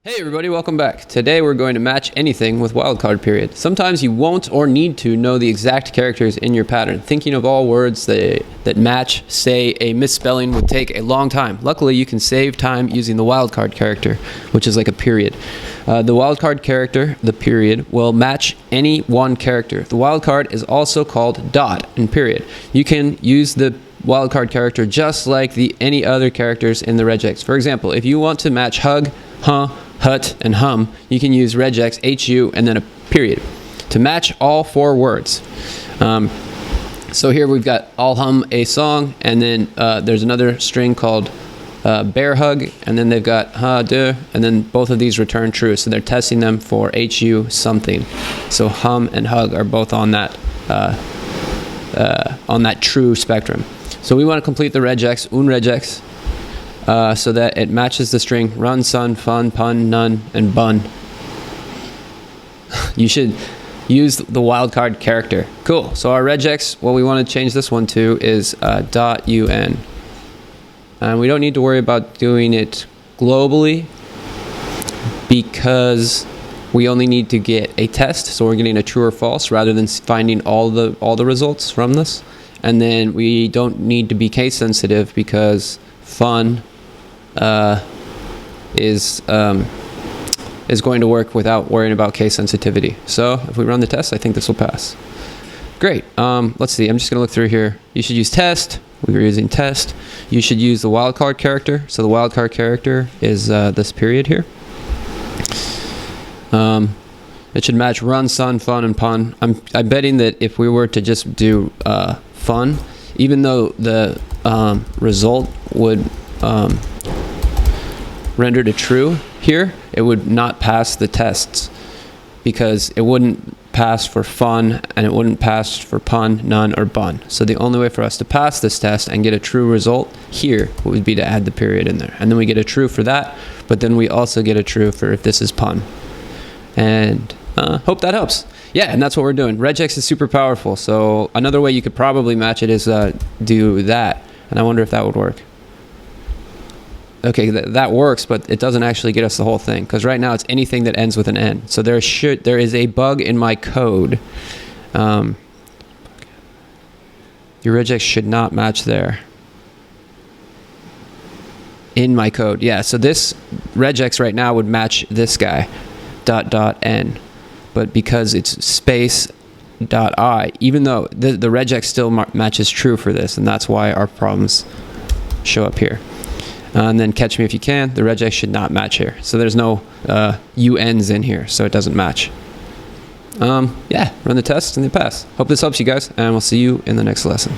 Hey everybody, welcome back. Today we're going to match anything with wildcard period. Sometimes you won't or need to know the exact characters in your pattern. Thinking of all words that match, say, a misspelling would take a long time. Luckily, you can save time using the wildcard character, which is like a period. The wildcard character, the period, will match any one character. The wildcard is also called dot and period. You can use the wildcard character just like any other characters in the regex. For example, if you want to match hug, huh, hut, and hum, you can use regex, hu, and then a period to match all four words. So here we've got I'll hum a song, and then there's another string called bear hug, and then they've got ha, duh, and then both of these return true. So they're testing them for hu something. So hum and hug are both on that true spectrum. So we want to complete the regex, un regex, so that it matches the string run, sun, fun, pun, none, and bun. You should use the wildcard character. Cool. So our regex, what we want to change this one to is .un. And we don't need to worry about doing it globally because we only need to get a test. So we're getting a true or false rather than finding all the results from this. And then we don't need to be case sensitive because fun is going to work without worrying about case sensitivity. So if we run the test, I think this will pass. Great. Let's see. I'm just going to look through here. You should use test. We were using test. You should use the wildcard character. So the wildcard character is this period here. It should match run, sun, fun, and pun. I'm betting that if we were to just do fun, even though the result would render to true here, it would not pass the tests because it wouldn't pass for fun and it wouldn't pass for pun, none, or bun. So the only way for us to pass this test and get a true result here would be to add the period in there. And then we get a true for that, but then we also get a true for if this is pun. And hope that helps. Yeah, and that's what we're doing. Regex is super powerful, so another way you could probably match it is do that. And I wonder if that would work. Okay, that works, but it doesn't actually get us the whole thing because right now it's anything that ends with an N. So there is a bug in my code. Your regex should not match there. In my code, yeah. So this regex right now would match this guy, .n, but because it's space .I, even though the regex still matches true for this, and that's why our problems show up here. And then catch me if you can, the regex should not match here. So there's no UNs in here, so it doesn't match. Yeah, run the test and they pass. Hope this helps you guys, and we'll see you in the next lesson.